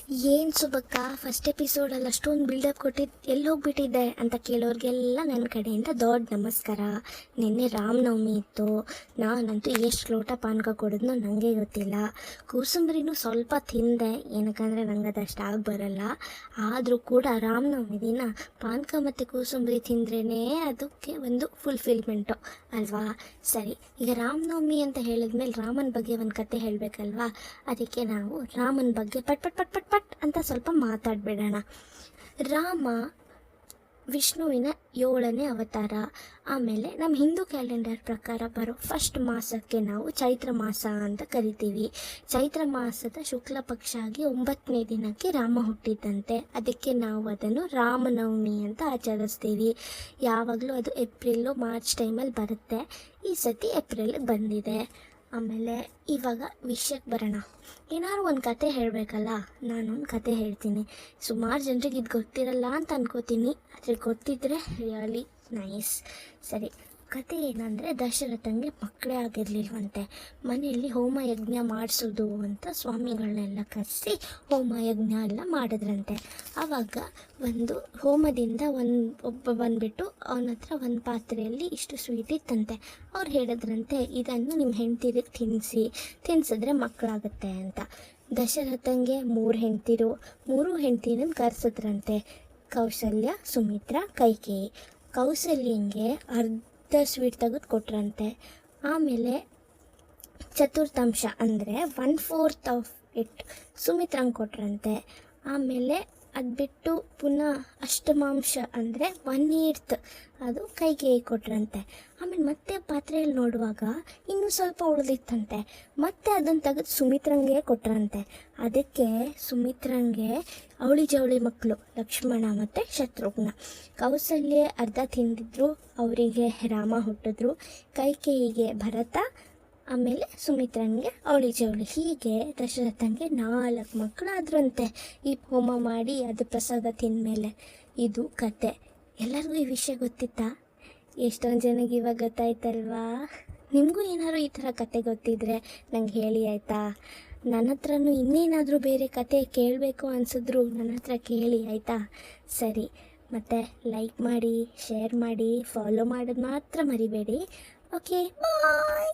ಏನು ಸುಬಕ್ಕ, ಫಸ್ಟ್ ಎಪಿಸೋಡಲ್ಲಿ ಅಷ್ಟೊಂದು ಬಿಲ್ಡಪ್ ಕೊಟ್ಟಿದ್ದು ಎಲ್ಲಿ ಹೋಗ್ಬಿಟ್ಟಿದ್ದೆ ಅಂತ ಕೇಳೋರಿಗೆಲ್ಲ ನನ್ನ ಕಡೆಯಿಂದ ದೊಡ್ಡ ನಮಸ್ಕಾರ. ನಿನ್ನೆ ರಾಮನವಮಿ ಇತ್ತು. ನಾನಂತೂ ಎಷ್ಟು ಲೋಟ ಪಾನಕ ಕೊಡೋದ್ನೋ ನನಗೆ ಗೊತ್ತಿಲ್ಲ. ಕೋಸಂಬರಿನೂ ಸ್ವಲ್ಪ ತಿಂದೆ, ಏನಕ್ಕಂದರೆ ನಂಗೆ ಅದಷ್ಟು ಆಗಿ ಬರಲ್ಲ. ಆದರೂ ಕೂಡ ರಾಮನವಮಿ ದಿನ ಪಾನಕ ಮತ್ತು ಕೋಸಂಬರಿ ತಿಂದ್ರೇ ಅದಕ್ಕೆ ಒಂದು ಫುಲ್ಫಿಲ್ಮೆಂಟು ಅಲ್ವಾ. ಸರಿ, ಈಗ ರಾಮನವಮಿ ಅಂತ ಹೇಳಿದ್ಮೇಲೆ ರಾಮನ ಬಗ್ಗೆ ಒಂದು ಕತೆ ಹೇಳಬೇಕಲ್ವಾ. ಅದಕ್ಕೆ ನಾವು ರಾಮನ ಬಗ್ಗೆ ಪಟ್ ಪಟ್ ಪಟ್ ಪಟ್ ಪಟ್ ಅಂತ ಸ್ವಲ್ಪ ಮಾತಾಡ್ಬಿಡೋಣ. ರಾಮ ವಿಷ್ಣುವಿನ 7ನೇ ಅವತಾರ. ಆಮೇಲೆ ನಮ್ಮ ಹಿಂದೂ ಕ್ಯಾಲೆಂಡರ್ ಪ್ರಕಾರ ಬರೋ ಫಸ್ಟ್ ಮಾಸಕ್ಕೆ ನಾವು ಚೈತ್ರ ಮಾಸ ಅಂತ ಕರಿತೀವಿ. ಚೈತ್ರ ಮಾಸದ ಶುಕ್ಲ ಪಕ್ಷ ಆಗಿ 9ನೇ ದಿನಕ್ಕೆ ರಾಮ ಹುಟ್ಟಿದ್ದಂತೆ. ಅದಕ್ಕೆ ನಾವು ಅದನ್ನು ರಾಮನವಮಿ ಅಂತ ಆಚರಿಸ್ತೀವಿ. ಯಾವಾಗಲೂ ಅದು ಏಪ್ರಿಲ್ಲು ಮಾರ್ಚ್ ಟೈಮಲ್ಲಿ ಬರುತ್ತೆ. ಈ ಸತಿ ಏಪ್ರಿಲ್ಗೆ ಬಂದಿದೆ. ಆಮೇಲೆ ಇವಾಗ ವಿಷಯಕ್ಕೆ ಬರೋಣ. ಏನಾದ್ರು ಒಂದು ಕತೆ ಹೇಳಬೇಕಲ್ಲ. ನಾನೊಂದು ಕತೆ ಹೇಳ್ತೀನಿ. ಸುಮಾರು ಜನರಿಗೆ ಇದು ಗೊತ್ತಿರಲ್ಲ ಅಂತ ಅನ್ಕೋತೀನಿ, ಆದರೆ ಗೊತ್ತಿದ್ದರೆ ರಿಯಲಿ ನೈಸ್. ಸರಿ, ಕತೆ ಏನಂದರೆ, ದಶರಥಂಗೆ ಮಕ್ಕಳೇ ಆಗಿರಲಿಲ್ವಂತೆ. ಮನೆಯಲ್ಲಿ ಹೋಮ ಯಜ್ಞ ಮಾಡಿಸೋದು ಅಂತ ಸ್ವಾಮಿಗಳನ್ನೆಲ್ಲ ಕರೆಸಿ ಹೋಮ ಯಜ್ಞ ಎಲ್ಲ ಮಾಡಿದ್ರಂತೆ. ಆವಾಗ ಒಂದು ಹೋಮದಿಂದ ಒಬ್ಬ ಬಂದುಬಿಟ್ಟು ಅವನ ಹತ್ರ ಒಂದು ಪಾತ್ರೆಯಲ್ಲಿ ಇಷ್ಟು ಸ್ವೀಟ್ ಇತ್ತಂತೆ. ಅವ್ರು ಹೇಳಿದ್ರಂತೆ, ಇದನ್ನು ನಿಮ್ಮ ಹೆಂಡ್ತಿರಿಗೆ ತಿನ್ಸಿದ್ರೆ ಮಕ್ಕಳಾಗುತ್ತೆ ಅಂತ. ದಶರಥಂಗೆ 3 ಹೆಂಡ್ತಿರು, 3 ಹೆಂಡ್ತಿನ ಕರೆಸಿದ್ರಂತೆ. ಕೌಸಲ್ಯ, ಸುಮಿತ್ರ, ಕೈಕೇಯಿ. ಕೌಸಲ್ಯಂಗೆ ಸ್ವೀಟ್ ತೆಗೆದು ಕೊಟ್ರಂತೆ. ಆಮೇಲೆ ಚತುರ್ಥಾಂಶ ಅಂದರೆ 1/4 ಆಫ್ ಇಟ್ ಸುಮಿತ್ರಂಗೆ ಕೊಟ್ರಂತೆ. ಆಮೇಲೆ ಅದು ಬಿಟ್ಟು ಪುನಃ ಅಷ್ಟಮಾಂಶ ಅಂದರೆ 1/8 ಅದು ಕೈಕೇಯಿ ಕೊಟ್ರಂತೆ. ಆಮೇಲೆ ಮತ್ತೆ ಪಾತ್ರೆಯಲ್ಲಿ ನೋಡುವಾಗ ಇನ್ನೂ ಸ್ವಲ್ಪ ಉಳಿದಿತ್ತಂತೆ. ಮತ್ತೆ ಅದನ್ನು ತೆಗೆದು ಸುಮಿತ್ರಂಗೆ ಕೊಟ್ರಂತೆ. ಅದಕ್ಕೆ ಸುಮಿತ್ರಂಗೆ ಅವಳಿ ಜವಳಿ ಮಕ್ಕಳು ಲಕ್ಷ್ಮಣ ಮತ್ತು ಶತ್ರುಘ್ನ. ಕೌಸಲ್ಯ ಅರ್ಧ ತಿಂದಿದ್ರು, ಅವರಿಗೆ ರಾಮ ಹುಟ್ಟಿದ್ರು. ಕೈಕೇಯಿಗೆ ಭರತ, ಆಮೇಲೆ ಸುಮಿತ್ರನಿಗೆ ಅವಳಿ ಜವಳಿ. ಹೀಗೆ ದಶರಥಂಗೆ 4 ಮಕ್ಕಳಾದ್ರಂತೆ ಈ ಹೋಮ ಮಾಡಿ ಅದು ಪ್ರಸಾದ ತಿಂದಮೇಲೆ. ಇದು ಕತೆ. ಎಲ್ಲರಿಗೂ ಈ ವಿಷಯ ಗೊತ್ತಿತ್ತಾ? ಎಷ್ಟೊಂದು ಜನಕ್ಕೆ ಇವಾಗ ಗೊತ್ತಾಯ್ತಲ್ವಾ? ನಿಮಗೂ ಏನಾದ್ರು ಈ ಥರ ಕತೆ ಗೊತ್ತಿದ್ರೆ ನಂಗೆ ಹೇಳಿ ಆಯಿತಾ? ನನ್ನ ಹತ್ರನೂ ಇನ್ನೇನಾದರೂ ಬೇರೆ ಕತೆ ಕೇಳಬೇಕು ಅನಿಸಿದ್ರು ನನ್ನ ಹತ್ರ ಕೇಳಿ ಆಯಿತಾ? ಸರಿ, ಮತ್ತು ಲೈಕ್ ಮಾಡಿ, ಶೇರ್ ಮಾಡಿ, ಫಾಲೋ ಮಾಡೋದು ಮಾತ್ರ ಮರಿಬೇಡಿ. ಓಕೆ, ಬಾಯ್.